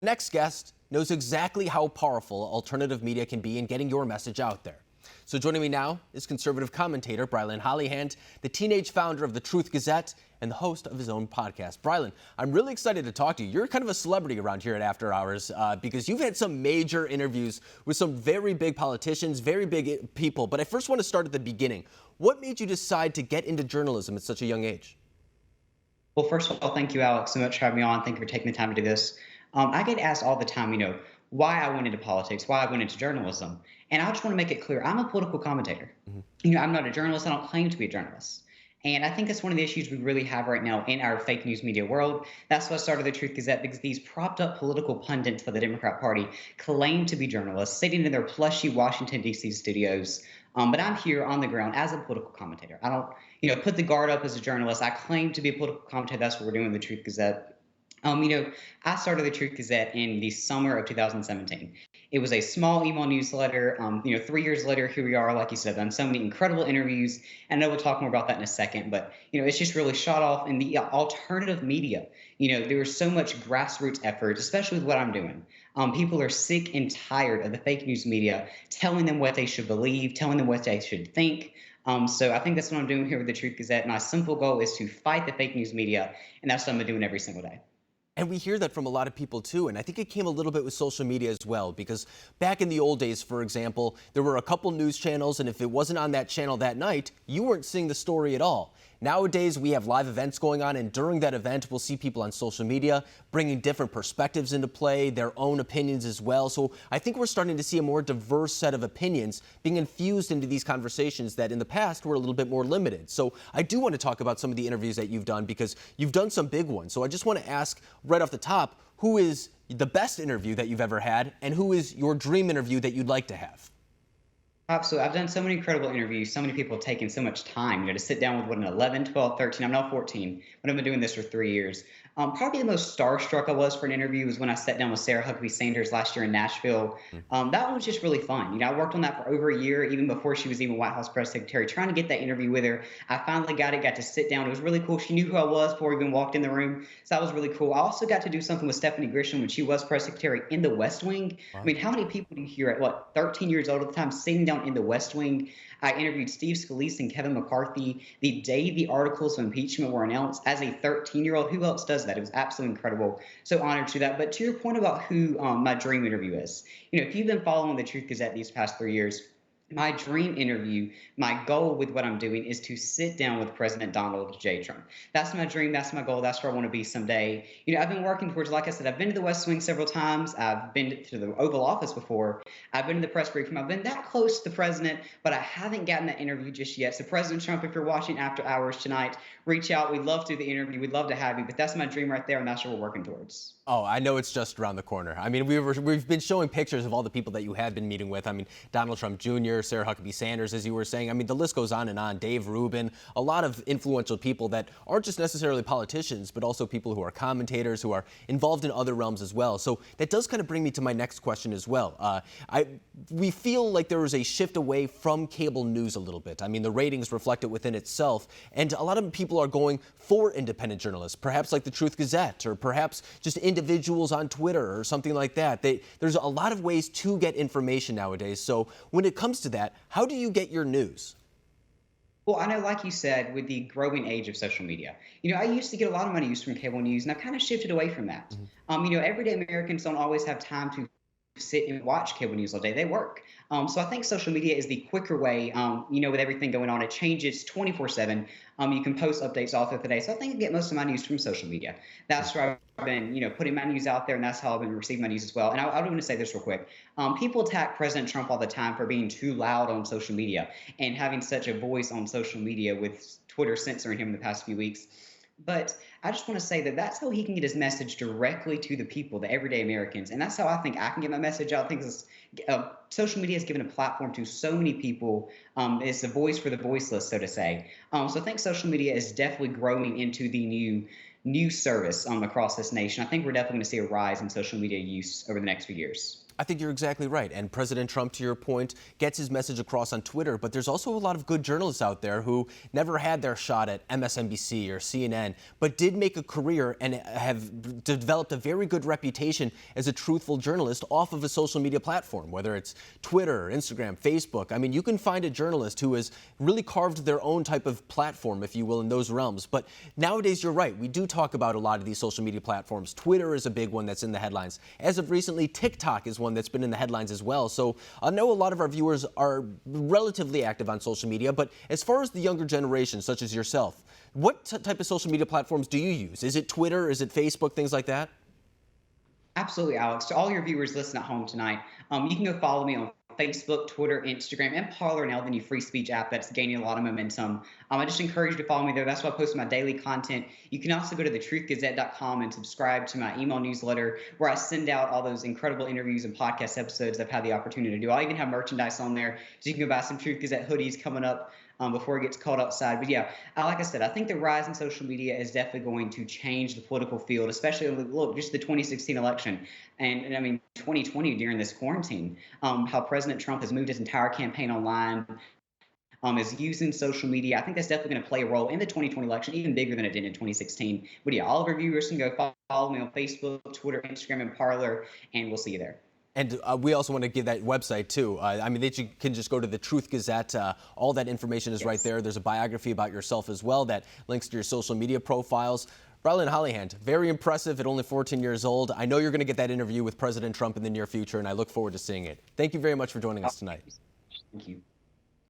Next guest knows exactly how powerful alternative media can be in getting your message out there. So joining me now is conservative commentator Brilyn Hollyhand, the teenage founder of the Truth Gazette and the host of his own podcast. Brilyn, I'm really excited to talk to you. You're kind of a celebrity around here at After Hours because you've had some major interviews with some very big politicians, very big people. But I first want to start at the beginning. What made you decide to get into journalism at such a young age? Well, first of all, thank you, Alex, so much for having me on. Thank you for taking the time to do this. I get asked all the time, why I went into politics, why I went into journalism. And I just want to make it clear, I'm a political commentator. I'm not a journalist. I don't claim to be a journalist. And I think that's one of the issues we really have right now in our fake news media world. That's why I started the Truth Gazette, because these propped up political pundits for the Democrat Party claim to be journalists, sitting in their plushy Washington, D.C. studios. But I'm here on the ground as a political commentator. I don't, put the guard up as a journalist. I claim to be a political commentator. That's what we're doing in the Truth Gazette. I started the Truth Gazette in the summer of 2017. It was a small email newsletter. 3 years later, here we are, like you said, done so many incredible interviews. And I know we'll talk more about that in a second, but, it's just really shot off in the alternative media. There was so much grassroots effort, especially with what I'm doing. People are sick and tired of the fake news media telling them what they should believe, telling them what they should think. So I think that's what I'm doing here with the Truth Gazette. My simple goal is to fight the fake news media, and that's what I'm doing every single day. And we hear that from a lot of people too, and I think it came a little bit with social media as well, because back in the old days, for example, there were a couple news channels, and if it wasn't on that channel that night, you weren't seeing the story at all. Nowadays, we have live events going on, and during that event, we'll see people on social media bringing different perspectives into play, their own opinions as well. So I think we're starting to see a more diverse set of opinions being infused into these conversations that in the past were a little bit more limited. So I do want to talk about some of the interviews that you've done, because you've done some big ones. So I just want to ask right off the top, who is the best interview that you've ever had, and who is your dream interview that you'd like to have? Absolutely. I've done so many incredible interviews. So many people have taken so much time, to sit down with an 11, 12, 13. I'm now 14, but I've been doing this for 3 years. Probably the most starstruck I was for an interview was when I sat down with Sarah Huckabee Sanders last year in Nashville. That one was just really fun. I worked on that for over a year, even before she was even White House press secretary, trying to get that interview with her. I finally got to sit down. It was really cool. She knew who I was before we even walked in the room. So that was really cool. I also got to do something with Stephanie Grisham when she was press secretary in the West Wing. Wow. I mean, how many people do you hear at 13 years old at the time, sitting down in the West Wing? I interviewed Steve Scalise and Kevin McCarthy the day the articles of impeachment were announced as a 13-year-old. Who else does that? It was absolutely incredible. So honored to that. But to your point about who my dream interview is, if you've been following the Truth Gazette these past 3 years, my dream interview, my goal with what I'm doing is to sit down with President Donald J. Trump. That's my dream. That's my goal. That's where I want to be someday. I've been working towards, like I said, I've been to the West Wing several times. I've been to the Oval Office before. I've been to the press briefing. I've been that close to the president, but I haven't gotten that interview just yet. So President Trump, if you're watching After Hours tonight, reach out. We'd love to do the interview. We'd love to have you, but that's my dream right there, and that's what we're working towards. Oh, I know it's just around the corner. I mean, we've been showing pictures of all the people that you have been meeting with. I mean, Donald Trump Jr., Sarah Huckabee Sanders, as you were saying. I mean, the list goes on and on. Dave Rubin, a lot of influential people that aren't just necessarily politicians, but also people who are commentators, who are involved in other realms as well. So that does kind of bring me to my next question as well. We feel like there was a shift away from cable news a little bit. I mean, the ratings reflect it within itself, and a lot of people are going for independent journalists, perhaps like the Truth Gazette, or perhaps just individuals on Twitter or something like that. There's a lot of ways to get information nowadays. So when it comes to that, how do you get your news? Well, I know, like you said, with the growing age of social media, I used to get a lot of my news from cable news, and I've kind of shifted away from that. Everyday Americans don't always have time to sit and watch cable news all day. They work. So I think social media is the quicker way, with everything going on. It changes 24/7. You can post updates all throughout the day. So I think I get most of my news from social media. That's where I've been, putting my news out there, and that's how I've been receiving my news as well. And I want to say this real quick. People attack President Trump all the time for being too loud on social media and having such a voice on social media, with Twitter censoring him in the past few weeks. But I just want to say that that's how he can get his message directly to the people, the everyday Americans. And that's how I think I can get my message out. I think social media has given a platform to so many people. It's a voice for the voiceless, so to say. So I think social media is definitely growing into the new news service across this nation. I think we're definitely going to see a rise in social media use over the next few years. I think you're exactly right. And President Trump, to your point, gets his message across on Twitter. But there's also a lot of good journalists out there who never had their shot at MSNBC or CNN, but did make a career and have developed a very good reputation as a truthful journalist off of a social media platform, whether it's Twitter, Instagram, Facebook. I mean, you can find a journalist who has really carved their own type of platform, if you will, in those realms. But nowadays, you're right. We do talk about a lot of these social media platforms. Twitter is a big one that's in the headlines. As of recently, TikTok is one that's been in the headlines as well. So I know a lot of our viewers are relatively active on social media, but as far as the younger generation, such as yourself, what type of social media platforms do you use? Is it Twitter? Is it Facebook? Things like that? Absolutely, Alex. To all your viewers listening at home tonight, you can go follow me on Facebook, Twitter, Instagram, and Parler, now the new free speech app that's gaining a lot of momentum. I just encourage you to follow me there. That's why I post my daily content. You can also go to the truthgazette.com and subscribe to my email newsletter where I send out all those incredible interviews and podcast episodes I've had the opportunity to do. I even have merchandise on there, so you can go buy some Truth Gazette hoodies coming up before it gets cold outside. But yeah, like I said, I think the rise in social media is definitely going to change the political field, especially look, just the 2016 election. And I mean, 2020 during this quarantine, how President Trump has moved his entire campaign online, is using social media. I think that's definitely going to play a role in the 2020 election, even bigger than it did in 2016. But yeah, all of our viewers can go follow me on Facebook, Twitter, Instagram, and Parler, and we'll see you there. And we also want to give that website, too. I mean, you can just go to the Truth Gazette. All that information is right there. There's a biography about yourself as well that links to your social media profiles. Brilyn Hollyhand, very impressive at only 14 years old. I know you're going to get that interview with President Trump in the near future, and I look forward to seeing it. Thank you very much for joining us tonight. Thank you.